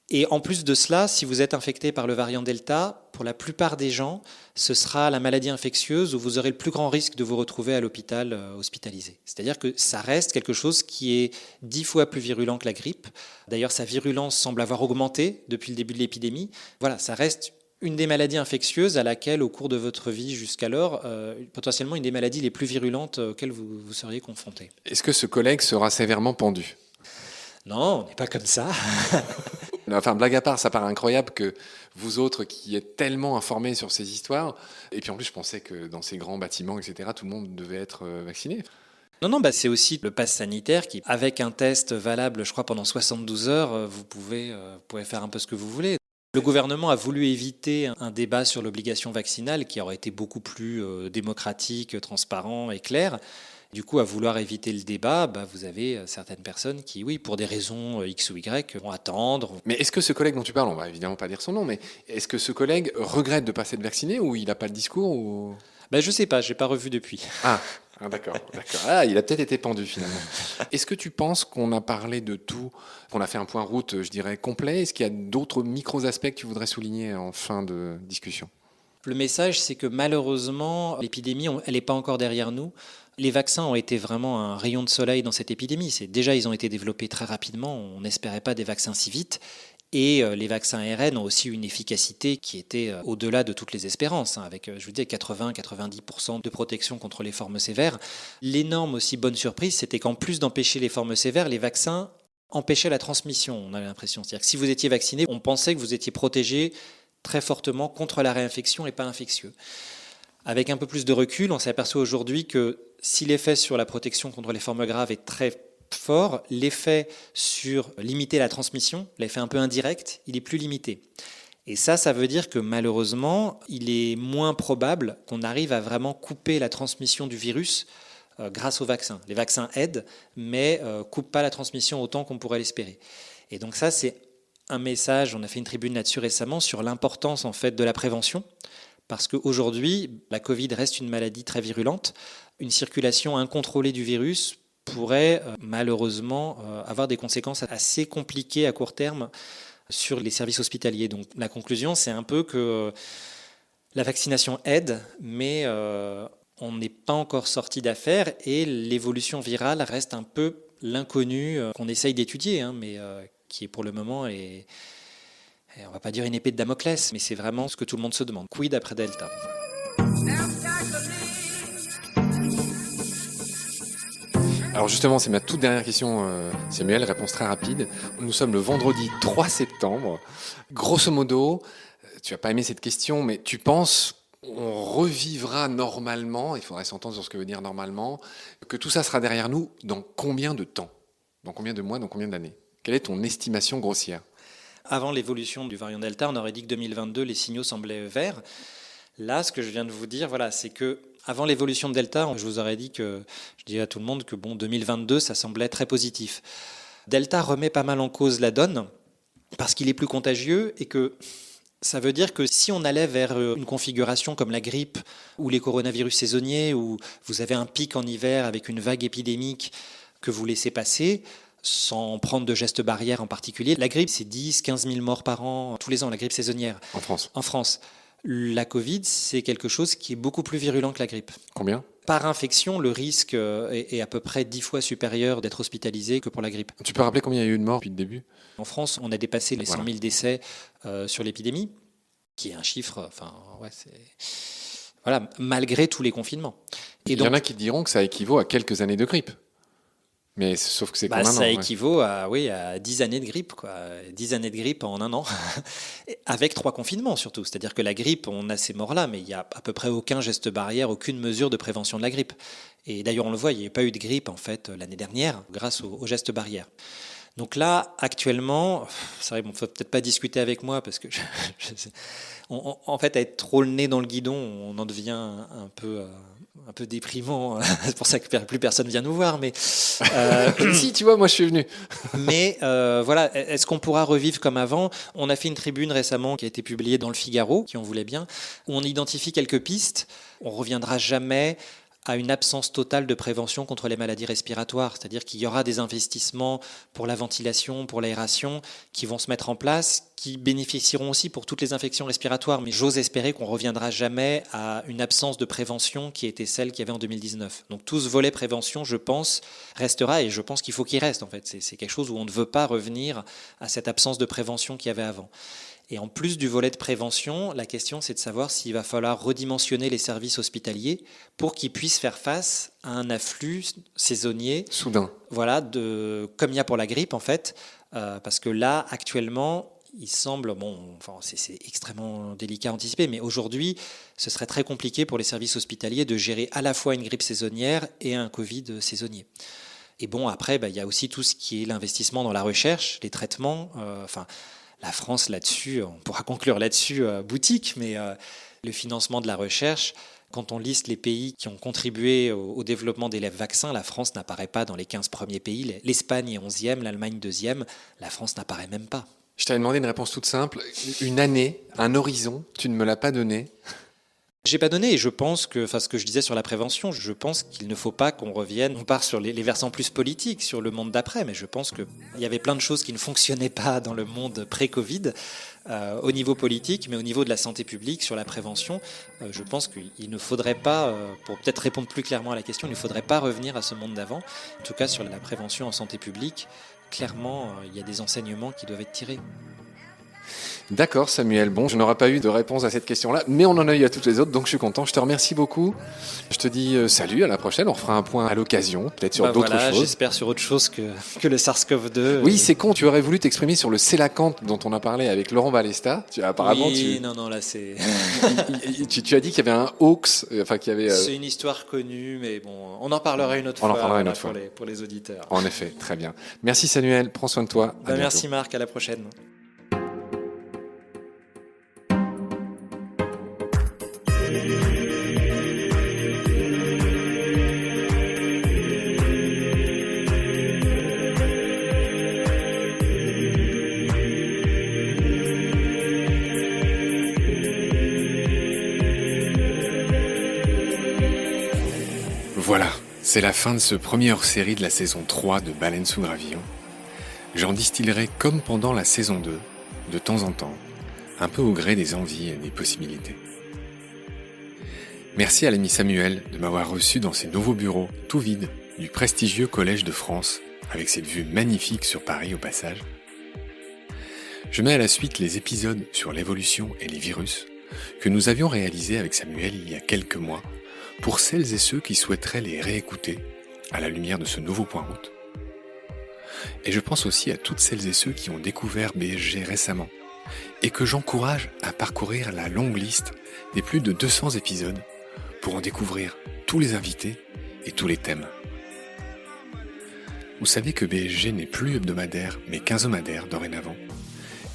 Et en plus de cela, si vous êtes infecté par le variant Delta, pour la plupart des gens, ce sera la maladie infectieuse où vous aurez le plus grand risque de vous retrouver à l'hôpital hospitalisé. C'est-à-dire que ça reste quelque chose qui est 10 fois plus virulent que la grippe. D'ailleurs, sa virulence semble avoir augmenté depuis le début de l'épidémie. Voilà, ça reste une des maladies infectieuses à laquelle, au cours de votre vie jusqu'alors, potentiellement une des maladies les plus virulentes auxquelles vous seriez confronté. Est-ce que ce collègue sera sévèrement pendu? Non, on n'est pas comme ça. Enfin, blague à part, ça paraît incroyable que vous autres qui êtes tellement informés sur ces histoires, et puis en plus je pensais que dans ces grands bâtiments, etc., tout le monde devait être vacciné. Non, c'est aussi le pass sanitaire qui, avec un test valable, je crois, pendant 72 heures, vous pouvez faire un peu ce que vous voulez. Le gouvernement a voulu éviter un débat sur l'obligation vaccinale qui aurait été beaucoup plus démocratique, transparent et clair. Du coup, à vouloir éviter le débat, vous avez certaines personnes qui, oui, pour des raisons X ou Y, vont attendre. Mais est-ce que ce collègue dont tu parles, on va évidemment pas dire son nom, mais est-ce que ce collègue regrette de ne pas s'être vacciné ou il n'a pas le discours ou... Je sais pas, j'ai pas revu depuis. D'accord. Ah, il a peut-être été pendu finalement. Est-ce que tu penses qu'on a parlé de tout, qu'on a fait un point route, je dirais, complet? Est-ce qu'il y a d'autres micros aspects que tu voudrais souligner en fin de discussion? Le message, c'est que malheureusement, l'épidémie, elle n'est pas encore derrière nous. Les vaccins ont été vraiment un rayon de soleil dans cette épidémie. Déjà, ils ont été développés très rapidement. On n'espérait pas des vaccins si vite. Et les vaccins ARN ont aussi une efficacité qui était au-delà de toutes les espérances, avec, je vous dis, 80-90% de protection contre les formes sévères. L'énorme aussi bonne surprise, c'était qu'en plus d'empêcher les formes sévères, les vaccins empêchaient la transmission, on avait l'impression. C'est-à-dire que si vous étiez vacciné, on pensait que vous étiez protégé très fortement contre la réinfection et pas infectieux. Avec un peu plus de recul, on s'aperçoit aujourd'hui que si l'effet sur la protection contre les formes graves est très fort, l'effet sur limiter la transmission, l'effet un peu indirect, il est plus limité. Et ça veut dire que malheureusement, il est moins probable qu'on arrive à vraiment couper la transmission du virus grâce aux vaccins. Les vaccins aident, mais coupent pas la transmission autant qu'on pourrait l'espérer. Et donc ça, c'est un message, on a fait une tribune là-dessus récemment, sur l'importance en fait de la prévention, parce qu'aujourd'hui, la Covid reste une maladie très virulente. Une circulation incontrôlée du virus pourrait malheureusement avoir des conséquences assez compliquées à court terme sur les services hospitaliers. Donc la conclusion, c'est un peu que la vaccination aide, mais on n'est pas encore sorti d'affaire et l'évolution virale reste un peu l'inconnu qu'on essaye d'étudier, mais qui est pour le moment, et on ne va pas dire une épée de Damoclès, mais c'est vraiment ce que tout le monde se demande. Quid après Delta ? Alors justement, c'est ma toute dernière question, Samuel, réponse très rapide. Nous sommes le vendredi 3 septembre. Grosso modo, tu vas pas aimer cette question, mais tu penses qu'on revivra normalement, il faudrait s'entendre sur ce que veut dire normalement, que tout ça sera derrière nous dans combien de temps? Dans combien de mois? Dans combien d'années? Quelle est ton estimation grossière? Avant l'évolution du variant Delta, on aurait dit que 2022, les signaux semblaient verts. Là, ce que je viens de vous dire, c'est que avant l'évolution de Delta, je vous aurais dit que, je dis à tout le monde que 2022, ça semblait très positif. Delta remet pas mal en cause la donne parce qu'il est plus contagieux et que ça veut dire que si on allait vers une configuration comme la grippe ou les coronavirus saisonniers, où vous avez un pic en hiver avec une vague épidémique que vous laissez passer, sans prendre de gestes barrières en particulier. La grippe, c'est 10-15 000 morts par an tous les ans, la grippe saisonnière. En France. En France. La Covid, c'est quelque chose qui est beaucoup plus virulent que la grippe. Combien ? Par infection, le risque est à peu près 10 fois supérieur d'être hospitalisé que pour la grippe. Tu peux rappeler combien il y a eu de morts depuis le début ? En France, on a dépassé les 100 000 Voilà. décès sur l'épidémie, qui est un chiffre, voilà, malgré tous les confinements. Et Il y en a qui diront que ça équivaut à quelques années de grippe. Mais sauf que c'est comme un an. ça ouais. équivaut à 10 années de grippe, quoi. 10 années de grippe en un an, avec 3 confinements surtout. C'est-à-dire que la grippe, on a ces morts-là, mais il n'y a à peu près aucun geste barrière, aucune mesure de prévention de la grippe. Et d'ailleurs, on le voit, il n'y a pas eu de grippe en fait l'année dernière grâce aux gestes barrières. Donc là, actuellement, c'est vrai, il ne faut peut-être pas discuter avec moi parce que, en fait, à être trop le nez dans le guidon, on en devient un peu déprimant. C'est pour ça que plus personne vient nous voir. Mais, Si, tu vois, moi je suis venu. voilà, est-ce qu'on pourra revivre comme avant ? On a fait une tribune récemment qui a été publiée dans le Figaro, qui en voulait bien, où on identifie quelques pistes. On ne reviendra jamais à une absence totale de prévention contre les maladies respiratoires. C'est-à-dire qu'il y aura des investissements pour la ventilation, pour l'aération, qui vont se mettre en place, qui bénéficieront aussi pour toutes les infections respiratoires. Mais j'ose espérer qu'on ne reviendra jamais à une absence de prévention qui était celle qu'il y avait en 2019. Donc tout ce volet prévention, je pense, restera et je pense qu'il faut qu'il reste. En fait, c'est quelque chose où on ne veut pas revenir à cette absence de prévention qu'il y avait avant. Et en plus du volet de prévention, la question c'est de savoir s'il va falloir redimensionner les services hospitaliers pour qu'ils puissent faire face à un afflux saisonnier. Soudain. Voilà, comme il y a pour la grippe en fait, parce que là actuellement, il semble, c'est extrêmement délicat à anticiper, mais aujourd'hui, ce serait très compliqué pour les services hospitaliers de gérer à la fois une grippe saisonnière et un Covid saisonnier. Et bon, après, il y a aussi tout ce qui est l'investissement dans la recherche, les traitements, la France là-dessus, on pourra conclure là-dessus boutique, mais le financement de la recherche, quand on liste les pays qui ont contribué au développement des vaccins, la France n'apparaît pas dans les 15 premiers pays. L'Espagne est 11e, l'Allemagne 2e, la France n'apparaît même pas. Je t'avais demandé une réponse toute simple. Une année, un horizon, tu ne me l'as pas donné. J'ai pas donné et je pense que, ce que je disais sur la prévention, je pense qu'il ne faut pas qu'on revienne, on part sur les versants plus politiques, sur le monde d'après, mais je pense qu'il y avait plein de choses qui ne fonctionnaient pas dans le monde pré-Covid, au niveau politique, mais au niveau de la santé publique, sur la prévention, je pense qu'il ne faudrait pas, pour peut-être répondre plus clairement à la question, il ne faudrait pas revenir à ce monde d'avant. En tout cas, sur la prévention en santé publique, clairement, il y a des enseignements qui doivent être tirés. D'accord, Samuel. Bon, je n'aurai pas eu de réponse à cette question-là, mais on en a eu à toutes les autres, donc je suis content. Je te remercie beaucoup. Je te dis salut, à la prochaine. On refera un point à l'occasion, peut-être sur d'autres choses. J'espère sur autre chose que le SARS-CoV-2. Oui, c'est con, tu aurais voulu t'exprimer sur le célacanthe dont on a parlé avec Laurent Balesta. Apparemment, non, là c'est... tu as dit qu'il y avait un hoax, qu'il y avait... C'est une histoire connue, mais bon, on en parlera une autre fois. On en parlera une autre fois. Pour les auditeurs. En effet, très bien. Merci Samuel, prends soin de toi. À bientôt. Merci Marc, à la prochaine. Voilà, c'est la fin de ce premier hors-série de la saison 3 de Baleine sous gravillon. J'en distillerai comme pendant la saison 2, de temps en temps, un peu au gré des envies et des possibilités. Merci à l'ami Samuel de m'avoir reçu dans ses nouveaux bureaux, tout vides, du prestigieux Collège de France, avec cette vue magnifique sur Paris au passage. Je mets à la suite les épisodes sur l'évolution et les virus que nous avions réalisés avec Samuel il y a quelques mois, pour celles et ceux qui souhaiteraient les réécouter à la lumière de ce nouveau point route. Et je pense aussi à toutes celles et ceux qui ont découvert BSG récemment et que j'encourage à parcourir la longue liste des plus de 200 épisodes pour en découvrir tous les invités et tous les thèmes. Vous savez que BSG n'est plus hebdomadaire mais quinzomadaire dorénavant.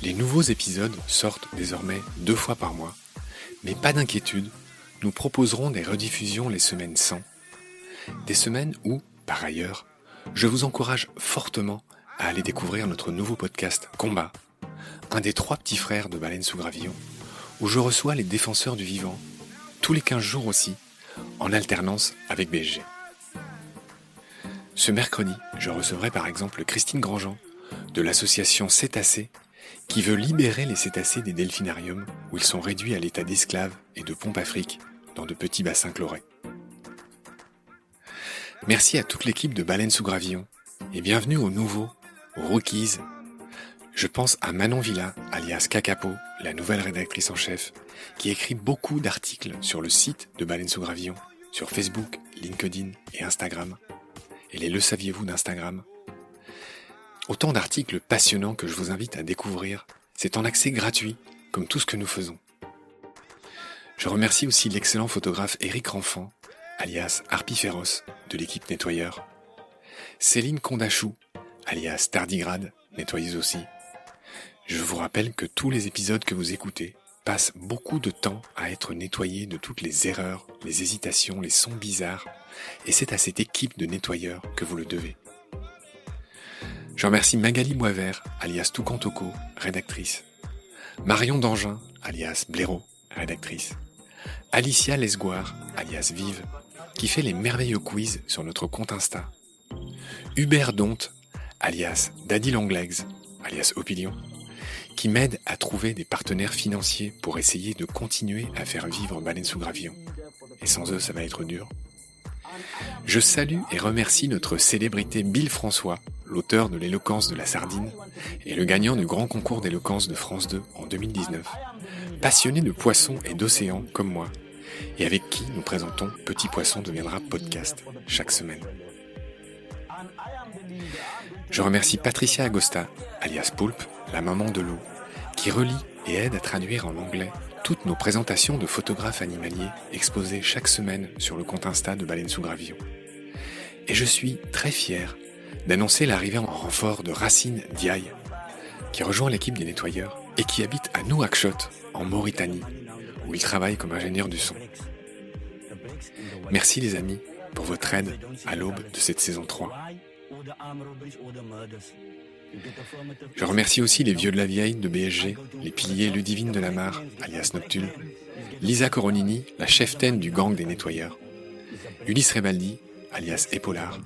Les nouveaux épisodes sortent désormais 2 fois par mois, mais pas d'inquiétude, nous proposerons des rediffusions les semaines sans, des semaines où, par ailleurs, je vous encourage fortement à aller découvrir notre nouveau podcast Combat, un des 3 petits frères de Baleine sous gravillon, où je reçois les défenseurs du vivant, tous les 15 jours aussi, en alternance avec BSG. Ce mercredi, je recevrai par exemple Christine Grandjean, de l'association Cétacé, qui veut libérer les cétacés des delphinariums où ils sont réduits à l'état d'esclaves et de pompes afriques dans de petits bassins chlorés. Merci à toute l'équipe de Baleines sous Gravillon et bienvenue aux nouveaux, aux rookies. Je pense à Manon Villa, alias Kakapo, la nouvelle rédactrice en chef, qui écrit beaucoup d'articles sur le site de Baleines sous Gravillon, sur Facebook, LinkedIn et Instagram. Et les Le Saviez-vous d'Instagram. Autant d'articles passionnants que je vous invite à découvrir. C'est en accès gratuit, comme tout ce que nous faisons. Je remercie aussi l'excellent photographe Éric Renfant, alias Harpy Féroce, de l'équipe Nettoyeur. Céline Condachou, alias Tardigrade, nettoyeuse aussi. Je vous rappelle que tous les épisodes que vous écoutez passent beaucoup de temps à être nettoyés de toutes les erreurs, les hésitations, les sons bizarres, et c'est à cette équipe de nettoyeurs que vous le devez. Je remercie Magali Boisvert, alias Toucantoko, rédactrice. Marion Dangin, alias Blaireau, rédactrice. Alicia Lesgoire, alias Vive, qui fait les merveilleux quiz sur notre compte Insta. Hubert Donte, alias Daddy Longlegs, alias Opilion, qui m'aide à trouver des partenaires financiers pour essayer de continuer à faire vivre Baleines sous Gravillon. Et sans eux, ça va être dur. Je salue et remercie notre célébrité Bill François, l'auteur de l'éloquence de la sardine et le gagnant du grand concours d'éloquence de France 2 en 2019, passionné de poissons et d'océans comme moi, et avec qui nous présentons Petit Poisson deviendra podcast chaque semaine. Je remercie Patricia Agosta, alias Poulpe, la maman de Lou, qui relie et aide à traduire en anglais toutes nos présentations de photographes animaliers exposées chaque semaine sur le compte Insta de Baleines sous Gravillon. Et je suis très fier d'annoncer l'arrivée en renfort de Racine Diaye, qui rejoint l'équipe des nettoyeurs et qui habite à Nouakchott, en Mauritanie, où il travaille comme ingénieur du son. Merci les amis pour votre aide à l'aube de cette saison 3. Je remercie aussi les vieux de la vieille de BSG, les piliers Ludivine de la Mare, alias Noctule, Lisa Coronini, la cheftaine du gang des nettoyeurs, Ulysse Rebaldi, alias Épaulard,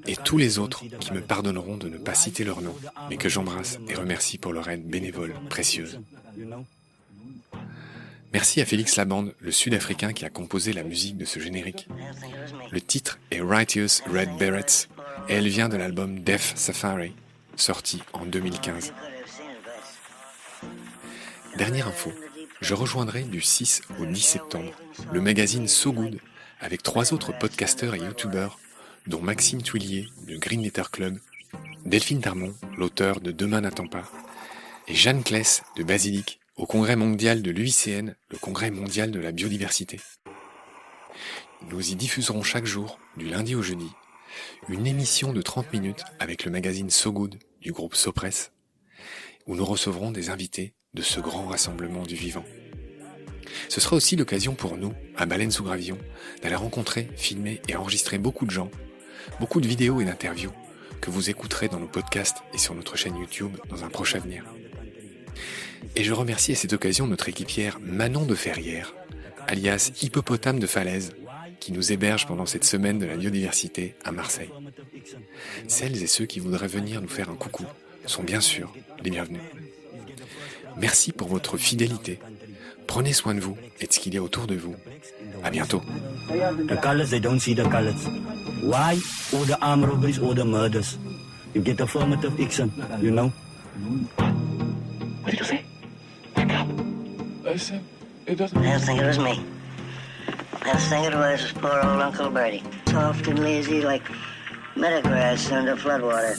et tous les autres qui me pardonneront de ne pas citer leur nom, mais que j'embrasse et remercie pour leur aide bénévole précieuse. Merci à Félix Labande, le Sud-Africain qui a composé la musique de ce générique. Le titre est Righteous Red Berets et elle vient de l'album Death Safari, sorti en 2015. Dernière info, je rejoindrai du 6 au 10 septembre le magazine So Good avec 3 autres podcasteurs et youtubeurs, dont Maxime Tuillier de Green Letter Club, Delphine Darmon, l'auteur de Demain n'attend pas, et Jeanne Kless de Basilic au congrès mondial de l'UICN, le congrès mondial de la biodiversité. Nous y diffuserons chaque jour, du lundi au jeudi, une émission de 30 minutes avec le magazine So Good du groupe SoPress, où nous recevrons des invités de ce grand rassemblement du vivant. Ce sera aussi l'occasion pour nous, à Baleines sous Gravillon, d'aller rencontrer, filmer et enregistrer beaucoup de gens, beaucoup de vidéos et d'interviews que vous écouterez dans nos podcasts et sur notre chaîne YouTube dans un proche avenir. Et je remercie à cette occasion notre équipière Manon de Ferrières, alias Hippopotame de Falaise, qui nous héberge pendant cette semaine de la biodiversité à Marseille. Celles et ceux qui voudraient venir nous faire un coucou sont bien sûr les bienvenus. Merci pour votre fidélité. Prenez soin de vous et de ce qu'il y a autour de vous. À bientôt. The colors, they don't see the colors. Why? All the armed robberies, all the murders. You get affirmative action, you know? What did you say? Wake up. Listen, it doesn't... I don't think it was me. I think it was poor old Uncle Bertie. Soft and lazy like meadow grass under floodwater.